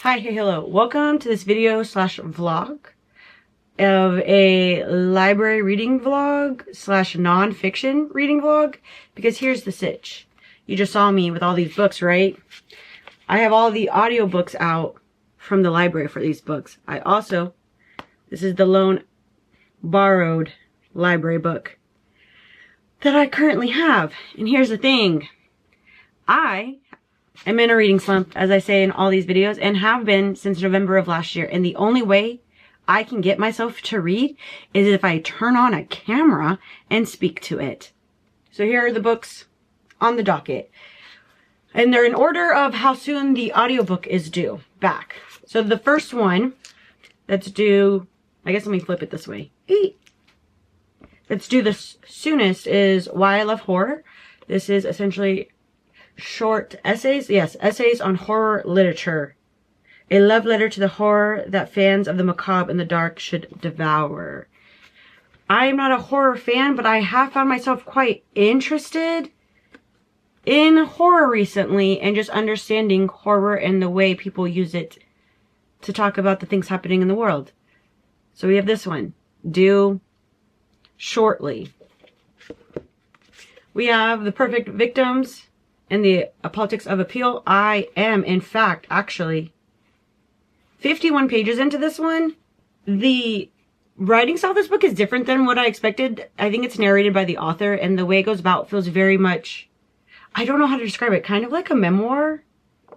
Hi, hey, hello. Welcome to this video slash vlog of a library reading vlog slash non-fiction reading vlog, because here's the sitch. You just saw me with all these books, right? I have all the audiobooks out from the library for these books. This is the lone borrowed library book that I currently have. And here's the thing. I am in a reading slump, as I say in all these videos, and have been since November of last year. And the only way I can get myself to read is if I turn on a camera and speak to it. So here are the books on the docket. And they're in order of how soon the audiobook is due back. So the first one that's due, I guess let me flip it this way. That's due the soonest is Why I Love Horror. This is essentially short essays. Yes, essays on horror literature. A love letter to the horror that fans of the macabre and the dark should devour. I am not a horror fan, but I have found myself quite interested in horror recently and just understanding horror and the way people use it to talk about the things happening in the world. So we have this one, due shortly. We have The Perfect Victims and the Politics of Appeal. I am, in fact, actually 51 pages into this one. The writing style of this book is different than what I expected. I think it's narrated by the author, and the way it goes about feels very much, I don't know how to describe it, kind of like a memoir.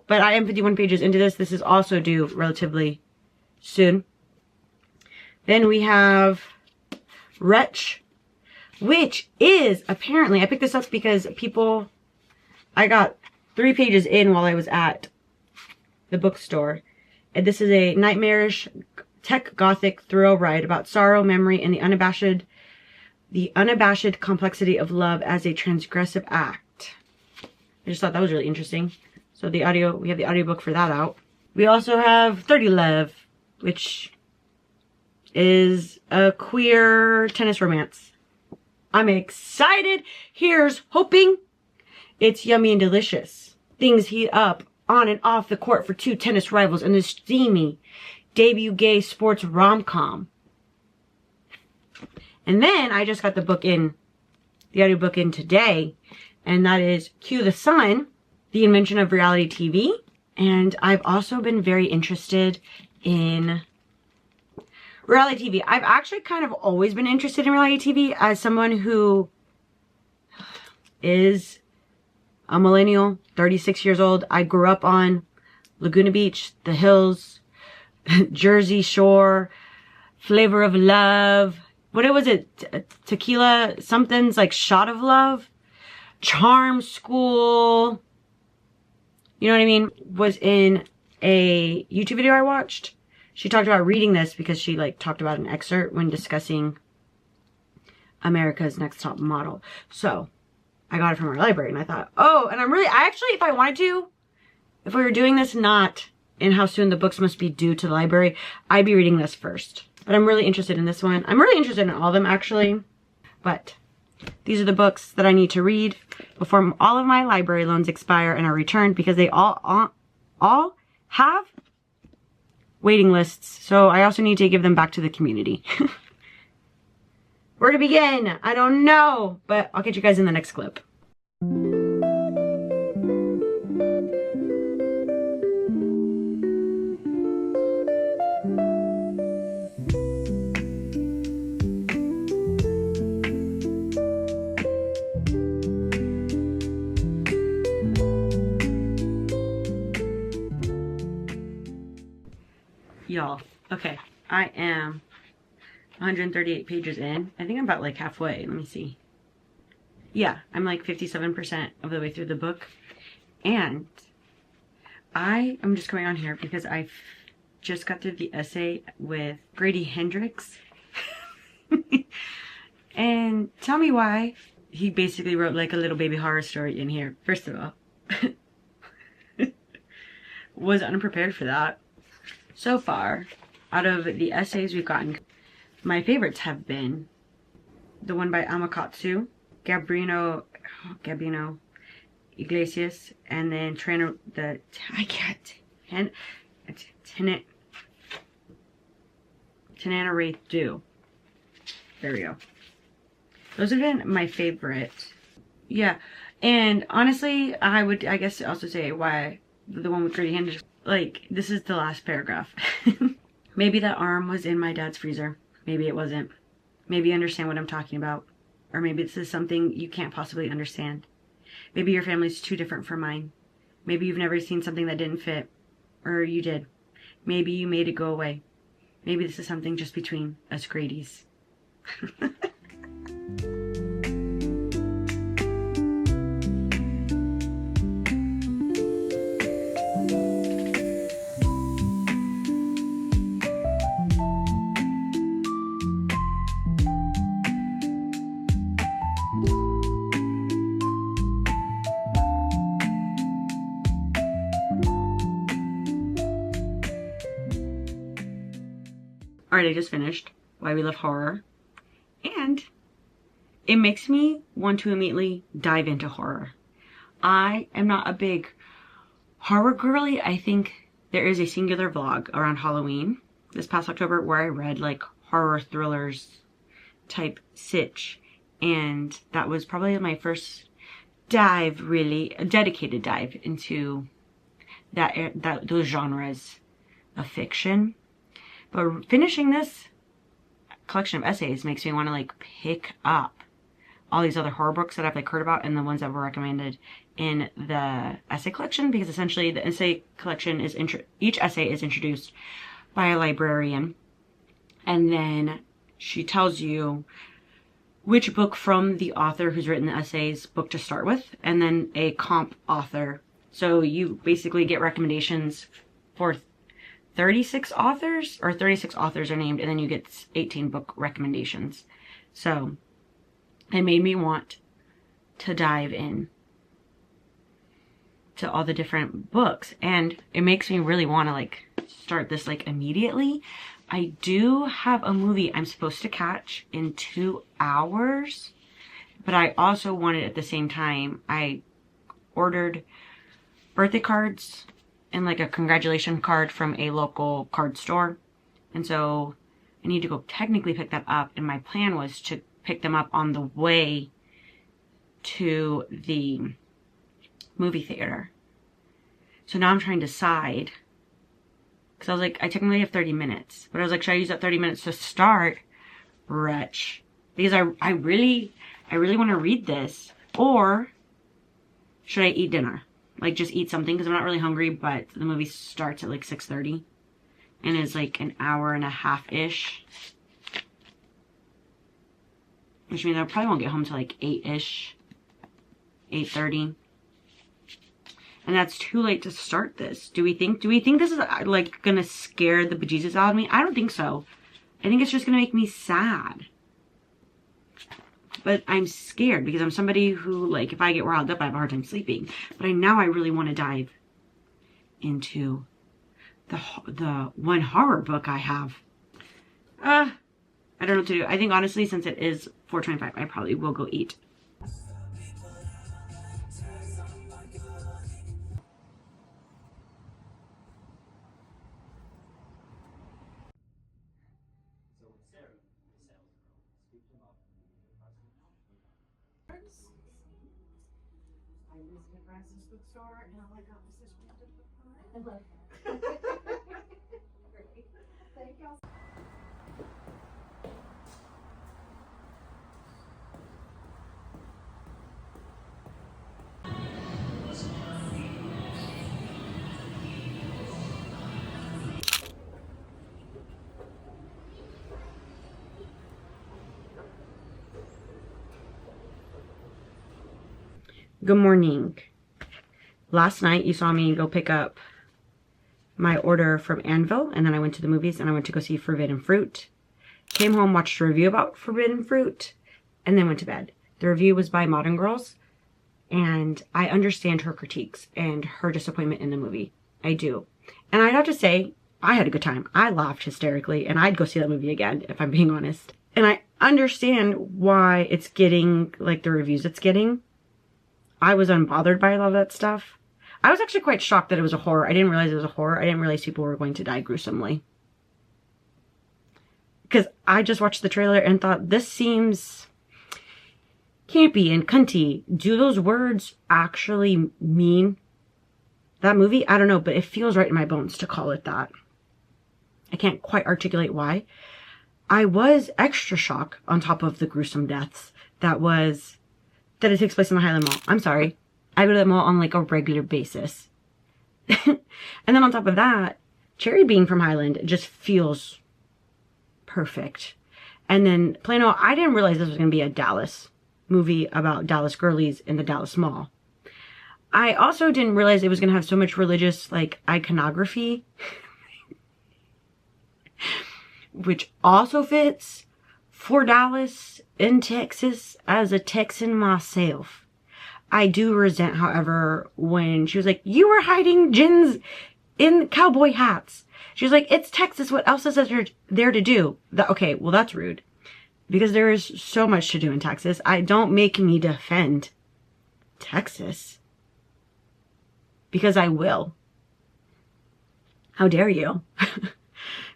But I am 51 pages into this. This is also due relatively soon. Then we have Wretch, which is apparently, I picked this up because I got 3 pages in while I was at the bookstore. And this is a nightmarish tech gothic thrill ride about sorrow, memory, and the unabashed complexity of love as a transgressive act. I just thought that was really interesting. So we have the audiobook for that out. We also have 30 Love, which is a queer tennis romance. I'm excited. Here's hoping. It's yummy and delicious. Things heat up on and off the court for 2 tennis rivals in this steamy debut gay sports rom-com. And then I just got the audiobook in today, and that is Cue the Sun, The Invention of Reality TV. And I've also been very interested in reality TV. I've actually kind of always been interested in reality TV as someone who is a millennial, 36 years old. I grew up on Laguna Beach, The Hills, Jersey Shore, Flavor of Love. What was it? Tequila something's like Shot of Love. Charm School. You know what I mean? Was in a YouTube video I watched. She talked about reading this because she talked about an excerpt when discussing America's Next Top Model. So I got it from our library, and I thought, oh, and if I wanted to, if we were doing this not in how soon the books must be due to the library, I'd be reading this first. But I'm really interested in this one. I'm really interested in all of them, actually. But these are the books that I need to read before all of my library loans expire and are returned, because they all have waiting lists. So I also need to give them back to the community. Where to begin? I don't know, but I'll catch you guys in the next clip. Y'all, okay, I am 138 pages in. I think I'm about halfway. Let me see. Yeah, I'm 57% of the way through the book. And I'm just going on here because I just got through the essay with Grady Hendrix. And tell me why he basically wrote a little baby horror story in here. First of all, was unprepared for that. So far, out of the essays we've gotten, my favorites have been the one by Amakatsu, Gabino Iglesias, and then Tananarife Dew. There we go. Those have been my favorite. Yeah, and honestly, I guess also say why the one with dirty hand is like, this is the last paragraph. Maybe that arm was in my dad's freezer. Maybe it wasn't. Maybe you understand what I'm talking about. Or maybe this is something you can't possibly understand. Maybe your family's too different from mine. Maybe you've never seen something that didn't fit. Or you did. Maybe you made it go away. Maybe this is something just between us Grady's. Alright, I just finished Why We Love Horror, and it makes me want to immediately dive into horror. I am not a big horror girly. I think there is a singular vlog around Halloween this past October where I read like horror thrillers type sitch, and that was probably my first dive, really a dedicated dive into those genres of fiction. But finishing this collection of essays makes me want to like pick up all these other horror books that I've like heard about and the ones that were recommended in the essay collection, because essentially the essay collection is each essay is introduced by a librarian, and then she tells you which book from the author who's written the essays book to start with, and then a comp author. So you basically get recommendations for 36 authors, or 36 authors are named, and then you get 18 book recommendations. So it made me want to dive in to all the different books, and it makes me really want to like start this like immediately. I do have a movie I'm supposed to catch in 2 hours, but I also wanted at the same time, I ordered birthday cards and like a congratulation card from a local card store, and so I need to go technically pick that up, and my plan was to pick them up on the way to the movie theater. So now I'm trying to decide, because I was like, I technically have 30 minutes, but I was like, should I use that 30 minutes to start? Wretch. Because I really want to read this, or should I eat dinner? Like just eat something, because I'm not really hungry, but the movie starts at like 6:30 and is like an hour and a half-ish. Which means I probably won't get home till like 8-ish, 8:30. And that's too late to start this. Do we think this is like gonna scare the bejesus out of me? I don't think so. I think it's just gonna make me sad. But I'm scared because I'm somebody who, like, if I get riled up, I have a hard time sleeping. But I really want to dive into the one horror book I have. I don't know what to do. I think honestly, since it is 4:25, I probably will go eat. Bookstore, and all I got was this random book. Thank y'all. Good morning. Last night you saw me go pick up my order from Anvil, and then I went to the movies and I went to go see Forbidden Fruit. Came home, watched a review about Forbidden Fruit, and then went to bed. The review was by Modern Girls, and I understand her critiques and her disappointment in the movie. I do. And I'd have to say, I had a good time. I laughed hysterically, and I'd go see that movie again, if I'm being honest. And I understand why it's getting, like, the reviews it's getting. I was unbothered by a lot of that stuff. I was actually quite shocked that it was a horror. I didn't realize it was a horror. I didn't realize people were going to die gruesomely. Because I just watched the trailer and thought, this seems campy and cunty. Do those words actually mean that movie? I don't know, but it feels right in my bones to call it that. I can't quite articulate why. I was extra shocked on top of the gruesome deaths that it takes place in the Highland Mall. I'm sorry. I go to the mall on like a regular basis. And then on top of that, Cherry being from Highland just feels perfect. And then Plano, I didn't realize this was going to be a Dallas movie about Dallas girlies in the Dallas Mall. I also didn't realize it was going to have so much religious like iconography, which also fits for Dallas in Texas as a Texan myself. I do resent, however, when she was like, you were hiding gins in cowboy hats. She was like, it's Texas. What else is there to do? Okay, well, that's rude. Because there is so much to do in Texas. Don't make me defend Texas. Because I will. How dare you?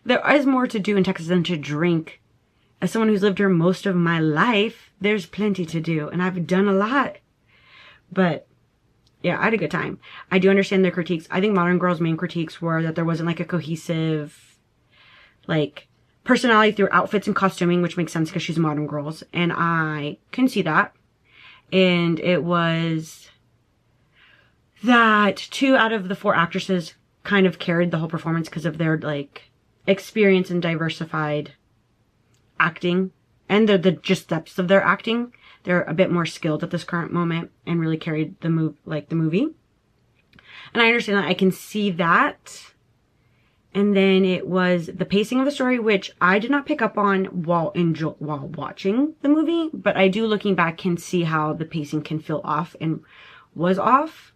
There is more to do in Texas than to drink. As someone who's lived here most of my life, there's plenty to do. And I've done a lot. But yeah, I had a good time. I do understand their critiques. I think Modern Girl's main critiques were that there wasn't like a cohesive like personality through outfits and costuming, which makes sense because she's Modern Girls. And I can see that. And it was that 2 out of the 4 actresses kind of carried the whole performance because of their like experience and diversified acting and the just depths of their acting. They're a bit more skilled at this current moment and really carried the movie. And I understand that. I can see that. And then it was the pacing of the story, which I did not pick up on while watching the movie, but I do, looking back, can see how the pacing can feel off and was off.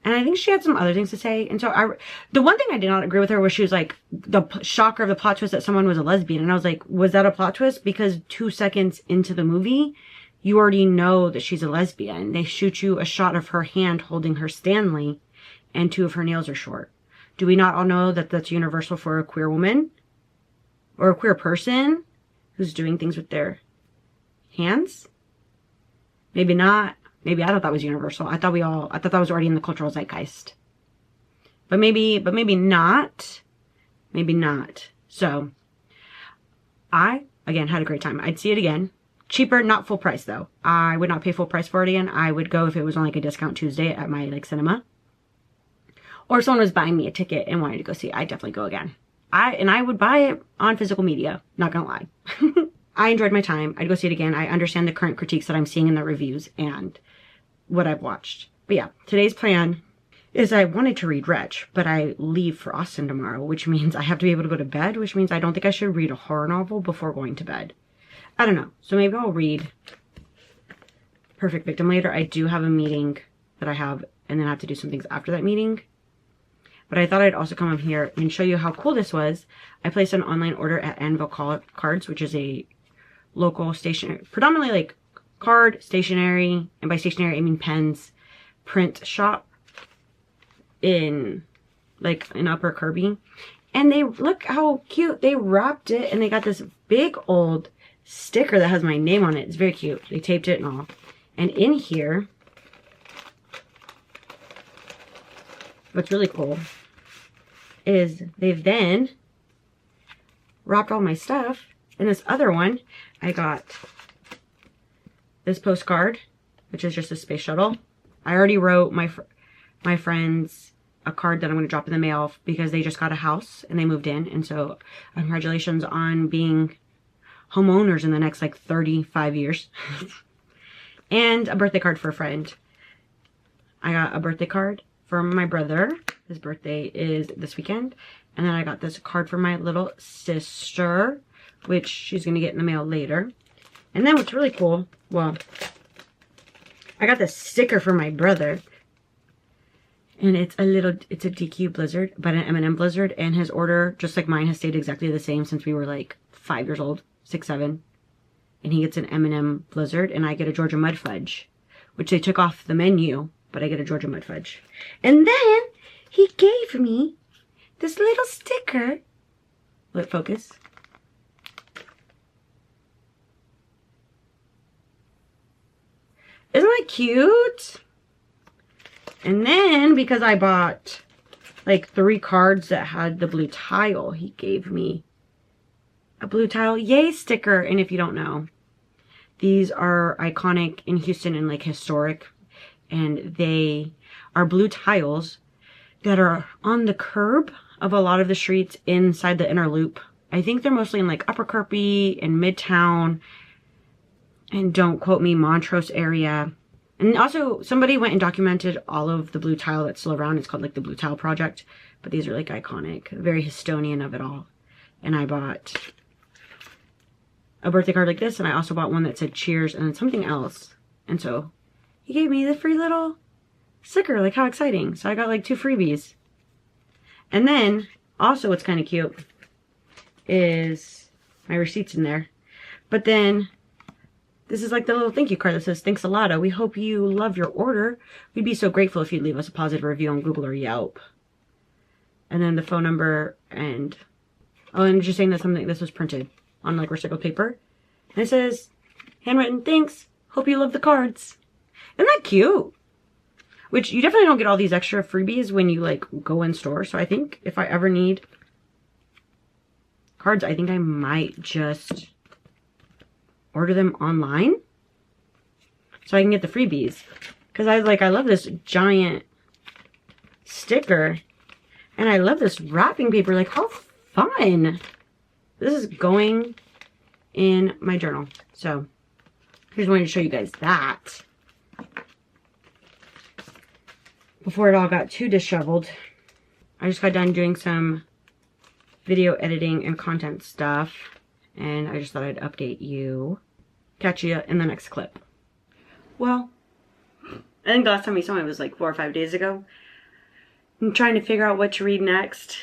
And I think she had some other things to say. And so the one thing I did not agree with her was she was like, the shocker of the plot twist that someone was a lesbian. And I was like, was that a plot twist? Because 2 seconds into the movie, you already know that she's a lesbian. They shoot you a shot of her hand holding her Stanley and 2 of her nails are short. Do we not all know that that's universal for a queer woman or a queer person who's doing things with their hands? Maybe not. Maybe I thought that was universal. I thought that was already in the cultural zeitgeist. But maybe not. Maybe not. So I, again, had a great time. I'd see it again. Cheaper, not full price though. I would not pay full price for it again. I would go if it was on like a discount Tuesday at my like cinema. Or if someone was buying me a ticket and wanted to go see it, I'd definitely go again. I would buy it on physical media, not gonna lie. I enjoyed my time. I'd go see it again. I understand the current critiques that I'm seeing in the reviews and what I've watched. But yeah, today's plan is I wanted to read Wretch, but I leave for Austin tomorrow, which means I have to be able to go to bed, which means I don't think I should read a horror novel before going to bed. I don't know. So maybe I'll read Perfect Victim later. I do have a meeting that I have, and then I have to do some things after that meeting. But I thought I'd also come up here and show you how cool this was. I placed an online order at Anvil Cards, which is a local stationery, predominantly like card, stationery, and by stationery I mean pens, print shop in Upper Kirby. And they, look how cute. They wrapped it and they got this big old sticker that has my name on it. It's very cute. They taped it and all. And in here, what's really cool is they've then wrapped all my stuff. In this other one, I got this postcard, which is just a space shuttle. I already wrote my friends a card that I'm going to drop in the mail because they just got a house and they moved in. And so congratulations on being homeowners in the next like 35 years. And a birthday card for a friend. I got a birthday card for my brother. His birthday is this weekend. And then I got this card for my little sister, which she's going to get in the mail later. And then what's really cool, well, I got this sticker for my brother. And it's a DQ Blizzard, but an M&M Blizzard. And his order, just like mine, has stayed exactly the same since we were like 5 years old, 6, 7. And he gets an M&M Blizzard, and I get a Georgia Mud Fudge, which they took off the menu but I get a Georgia mud fudge. And then he gave me this little sticker. Let focus. Isn't that cute? And then, because I bought like 3 cards that had the blue tile, he gave me a blue tile yay sticker. And if you don't know, these are iconic in Houston and like historic. And they are blue tiles that are on the curb of a lot of the streets inside the inner loop. I think they're mostly in like Upper Kirby and Midtown. And don't quote me, Montrose area. And also, somebody went and documented all of the blue tile that's still around. It's called like the Blue Tile Project. But these are like iconic, very Histonian of it all. And I bought a birthday card like this. And I also bought one that said cheers and then something else. And so he gave me the free little sticker. Like, how exciting. So I got like 2 freebies. And then, also what's kind of cute is my receipts in there. But then this is like the little thank you card that says, thanks a lot. We hope you love your order. We'd be so grateful if you'd leave us a positive review on Google or Yelp. And then the phone number and, oh, and just saying that something, this was printed on like recycled paper. And it says, handwritten, thanks. Hope you love the cards. Isn't that cute? Which you definitely don't get all these extra freebies when you like go in store. So I think if I ever need cards, I think I might just order them online so I can get the freebies. Because I love this giant sticker. And I love this wrapping paper. Like, how fun. This is going in my journal. So, I just wanted to show you guys that. Before it all got too disheveled. I just got done doing some video editing and content stuff. And I just thought I'd update you. Catch you in the next clip. Well, I think the last time you saw me was like 4 or 5 days ago. I'm trying to figure out what to read next.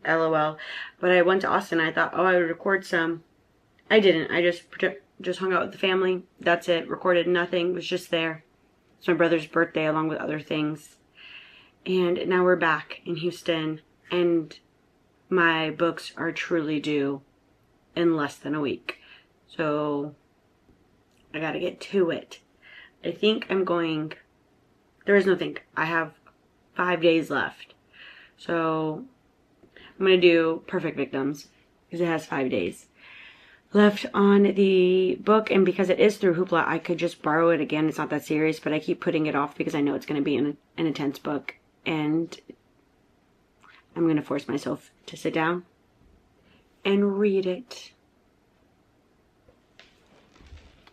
LOL. But I went to Austin. I thought, oh, I would record some. I didn't. I just hung out with the family. That's it. Recorded nothing. Was just there. It's my brother's birthday along with other things. And now we're back in Houston. And my books are truly due in less than a week. So I gotta get to it. I think I'm going, there is no think. I have 5 days left. So I'm gonna do Perfect Victims because it has 5 days left on the book. And because it is through Hoopla, I could just borrow it again. It's not that serious, but I keep putting it off because I know it's gonna be an intense book. And I'm gonna force myself to sit down and read it.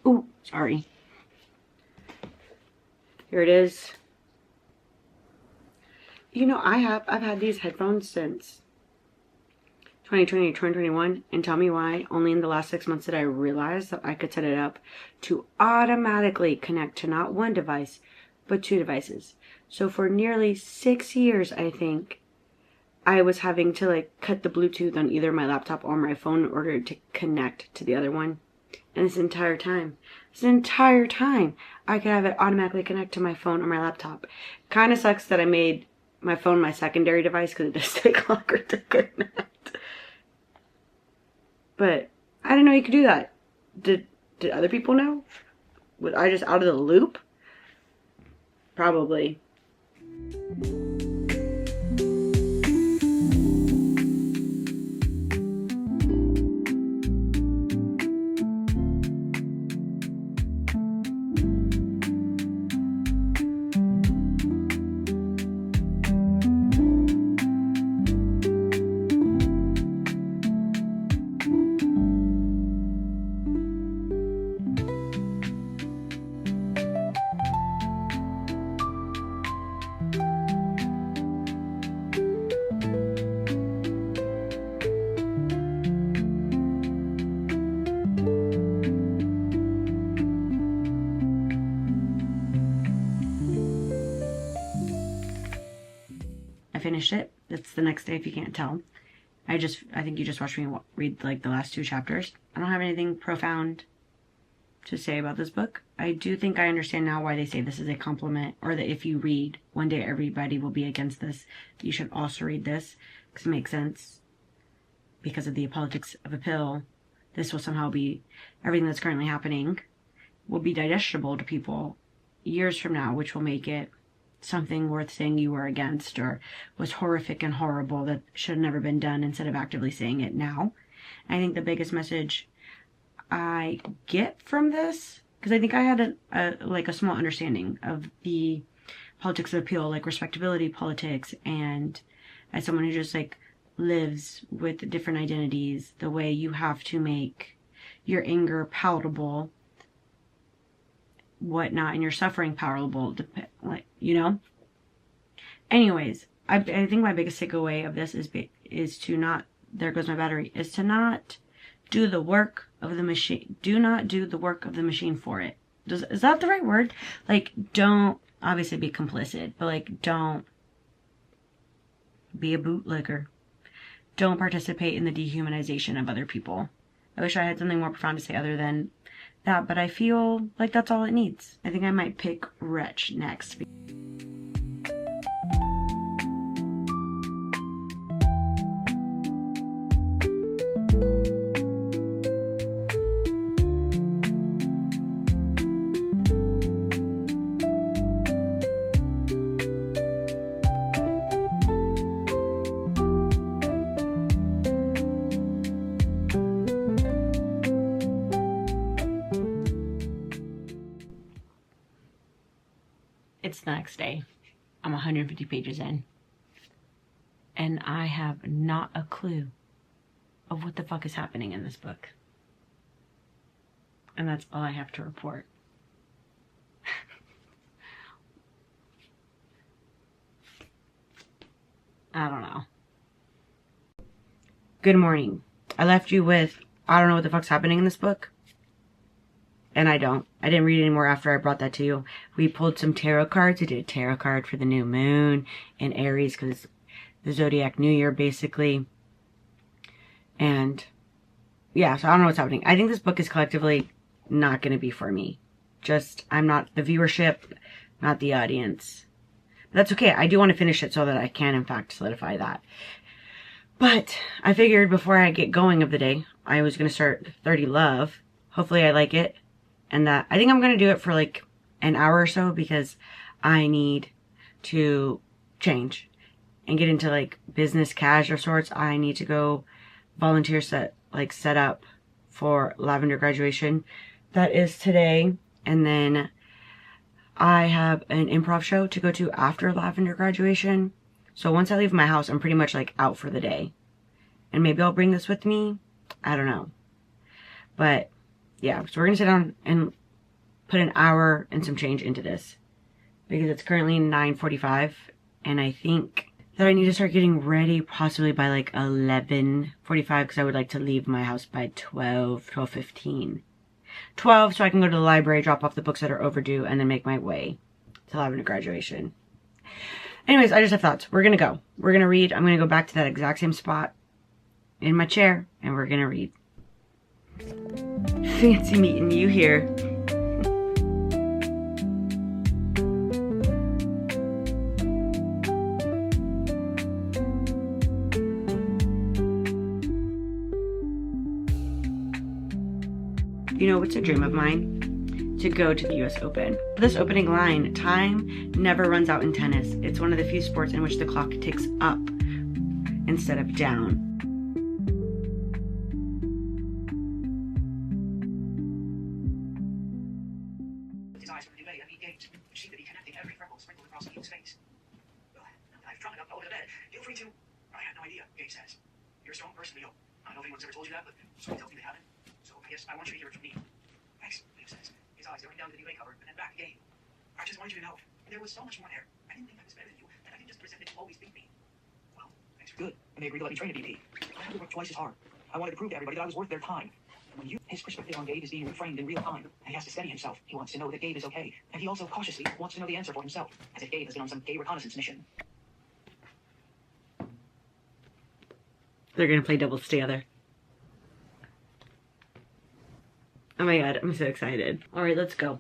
Ooh, sorry. Here it is. You know, I've had these headphones since 2020, 2021, and tell me why only in the last 6 months did I realize that I could set it up to automatically connect to not one device, but 2 devices. So for nearly 6 years, I think, I was having to like cut the Bluetooth on either my laptop or my phone in order to connect to the other one. And this entire time, I could have it automatically connect to my phone or my laptop. Kind of sucks that I made my phone my secondary device because it does take longer to connect. But I didn't know you could do that. Did other people know? Was I just out of the loop? Probably. Finished it. It's the next day if you can't tell. I think you just watched me read like the last 2 chapters. I don't have anything profound to say about this book. I do think I understand now why they say this is a compliment, or that if you read One Day Everybody Will Be Against This, you should also read this, because it makes sense. Because of the politics of a pill, this will somehow be, everything that's currently happening will be digestible to people years from now, which will make it something worth saying you were against, or was horrific and horrible that should have never been done, instead of actively saying it now. And I think the biggest message I get from this, because I think I had a small understanding of the politics of appeal, like respectability politics, and as someone who just like lives with different identities, the way you have to make your anger palatable, whatnot, and your suffering palatable, like, you know. Anyways, I think my biggest takeaway of this is to not, there goes my battery, is to not do the work of the machine. Do not do the work of the machine for it. Is that the right word? Like, don't obviously be complicit, but like, don't be a bootlegger. Don't participate in the dehumanization of other people. I wish I had something more profound to say other than that, but I feel like that's all it needs. I think I might pick Wretch next. It's the next day. I'm 150 pages in. And I have not a clue of what the fuck is happening in this book. And that's all I have to report. I don't know. Good morning. I left you with, I don't know what the fuck's happening in this book. And I didn't read anymore after I brought that to you. We pulled some tarot cards. We did a tarot card for the new moon in Aries, because it's the zodiac new year, basically. And yeah, so I don't know what's happening. I think this book is collectively not going to be for me. Just, I'm not the viewership, not the audience. But that's okay. I do want to finish it so that I can, in fact, solidify that. But I figured before I get going of the day, I was going to start 30 Love. Hopefully I like it. And that, I think I'm going to do it for like an hour or so, because I need to change and get into like business cash or sorts. I need to go volunteer set up for lavender graduation. That is today. And then I have an improv show to go to after lavender graduation. So once I leave my house, I'm pretty much like out for the day. And maybe I'll bring this with me. I don't know. But yeah, so we're going to sit down and put an hour and some change into this, because it's currently 9:45, and I think that I need to start getting ready possibly by like 11:45, because I would like to leave my house by 12:15. 12, so I can go to the library, drop off the books that are overdue, and then make my way to lavender graduation. Anyways, I just have thoughts. We're going to go. We're going to read. I'm going to go back to that exact same spot in my chair, and we're going to read. Fancy meeting you here. You know, it's a dream of mine to go to the US Open. This opening line, time never runs out in tennis. It's one of the few sports in which the clock ticks up instead of down. I want you to hear it from me. Thanks, Liam says. His eyes going down to the UA cover and then back again. I just wanted you to know, there was so much more there. I didn't think I was better than you, that I didn't just pretend to always beat me. Well, thanks for good. And they agreed to let me train at BP. I had to work twice as hard. I wanted to prove to everybody that I was worth their time. And when his perspective on Gabe is being reframed in real time, and he has to steady himself. He wants to know that Gabe is okay. And he also cautiously wants to know the answer for himself, as if Gabe has been on some gay reconnaissance mission. They're gonna play doubles together. Oh my god, I'm so excited. All right, let's go.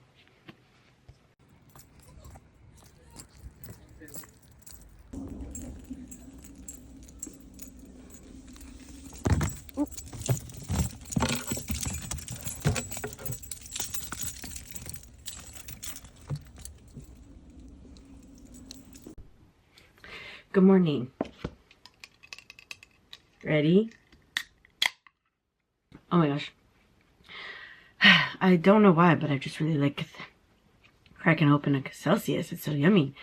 Good morning. Ready? Oh my gosh. I don't know why, but I just really like cracking open a Celsius. It's so yummy.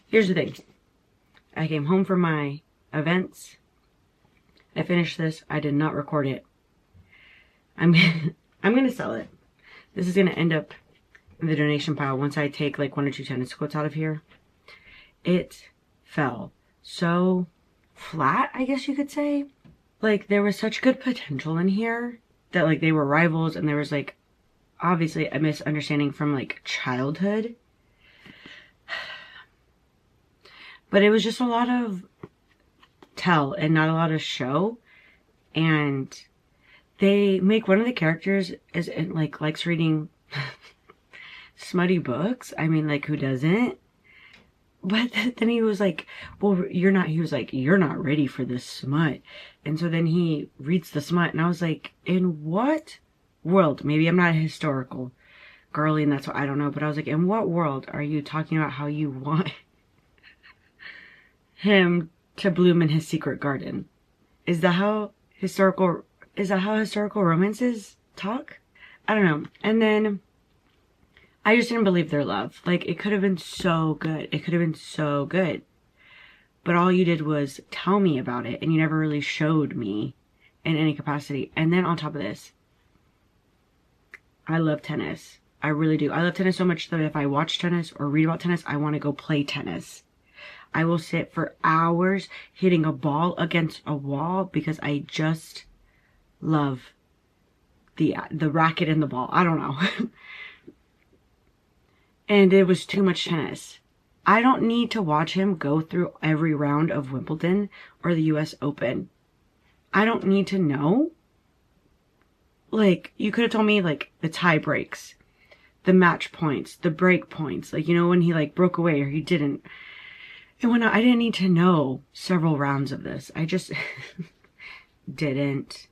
Here's the thing. I came home from my events. I finished this. I did not record it. I'm gonna sell it. This is gonna end up in the donation pile once I take like 1 or 2 tennis quotes out of here. It fell so flat, I guess you could say. Like, there was such good potential in here that like they were rivals, and there was like obviously a misunderstanding from like childhood. But it was just a lot of tell and not a lot of show. And they make one of the characters is like likes reading smutty books. I mean, like, who doesn't? But then he was like, well, you're not, he was like, you're not ready for this smut. And so then he reads the smut, and I was like, in what world? Maybe I'm not a historical girly, and that's what I don't know. But I was like, in what world are you talking about how you want him to bloom in his secret garden? Is that how historical romances talk? I don't know. And then I just didn't believe their love. Like, it could have been so good. It could have been so good. But all you did was tell me about it, and you never really showed me in any capacity. And then on top of this, I love tennis. I really do. I love tennis so much that if I watch tennis or read about tennis, I want to go play tennis. I will sit for hours hitting a ball against a wall because I just love the racket and the ball. I don't know. And it was too much tennis. I don't need to watch him go through every round of Wimbledon or the US Open. I don't need to know. Like, you could have told me, like, the tie breaks, the match points, the break points. Like, you know, when he, like, broke away or he didn't. And when I didn't need to know several rounds of this. I just didn't.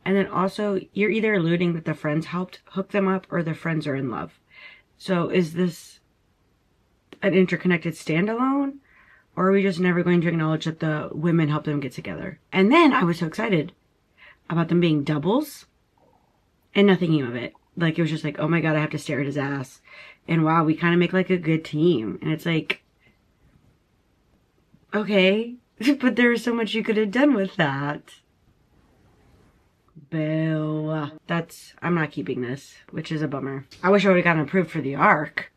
And then also, you're either alluding that the friends helped hook them up or the friends are in love. So is this an interconnected standalone? Or are we just never going to acknowledge that the women helped them get together? And then I was so excited about them being doubles, and nothing came of it. Like, it was just like, oh my god, I have to stare at his ass. And wow, we kind of make like a good team. And it's like, okay, but there was so much you could have done with that. Boo. I'm not keeping this, which is a bummer. I wish I would have gotten approved for the ARC,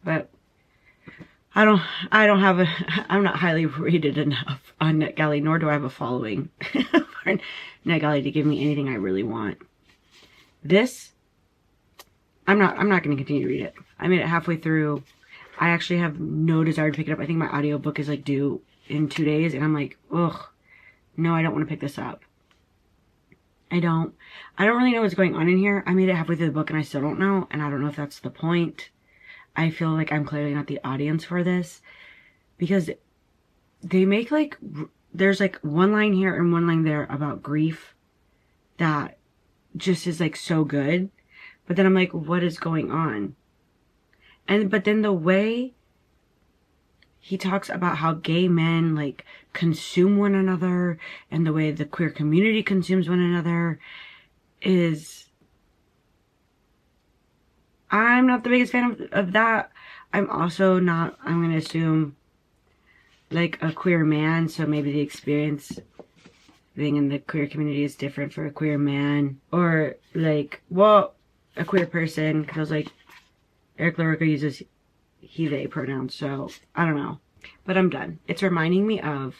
but I'm not highly rated enough on NetGalley, nor do I have a following for NetGalley to give me anything I really want. This, I'm not going to continue to read it. I made it halfway through. I actually have no desire to pick it up. I think my audiobook is like due in 2 days, and I'm like, ugh, no, I don't want to pick this up. I don't really know what's going on in here. I made it halfway through the book and I still don't know, and I don't know if that's the point. I feel like I'm clearly not the audience for this, because they make like, there's like one line here and one line there about grief that just is like so good. But then I'm like, what is going on? But then the way he talks about how gay men like consume one another, and the way the queer community consumes one another is, I'm not the biggest fan of that. I'm also not, I'm going to assume, like a queer man. So maybe the experience being in the queer community is different for a queer man. Or like, well, a queer person. Because I was like, Eric LaRocca uses he, they pronouns. So I don't know. But I'm done. It's reminding me of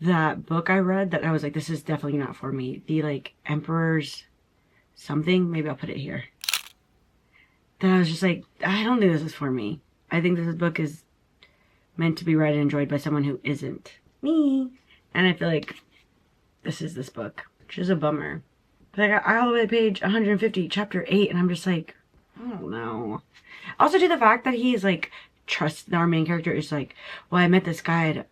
that book I read that I was like, this is definitely not for me. The like Emperor's something. Maybe I'll put it here. That I was just like, I don't think this is for me. I think this book is meant to be read and enjoyed by someone who isn't me. And I feel like this is this book, which is a bummer. But I got all the way to page 150, chapter 8, and I'm just like, I don't know. Also, to the fact that he's like, our main character is like, well, I met this guy at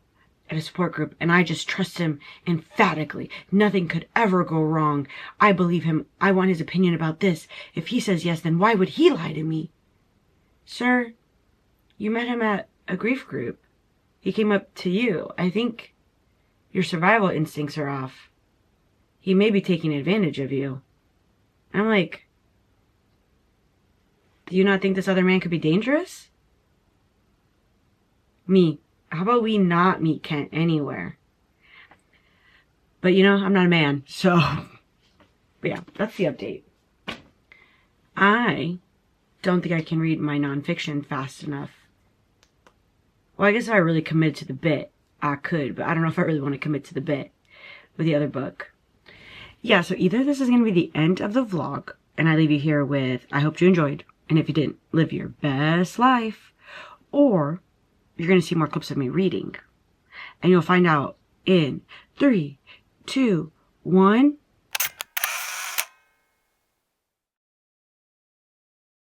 a support group, and I just trust him emphatically. Nothing could ever go wrong. I believe him. I want his opinion about this. If he says yes, then why would he lie to me? Sir, you met him at a grief group. He came up to you. I think your survival instincts are off. He may be taking advantage of you. And I'm like, do you not think this other man could be dangerous? Me. How about we not meet Kent anywhere? But you know, I'm not a man, so. But yeah, that's the update. I don't think I can read my nonfiction fast enough. Well, I guess if I really committed to the bit, I could, but I don't know if I really want to commit to the bit with the other book. Yeah, so either this is going to be the end of the vlog, and I leave you here with, I hope you enjoyed, and if you didn't, live your best life, or you're going to see more clips of me reading, and you'll find out in 3, 2, 1...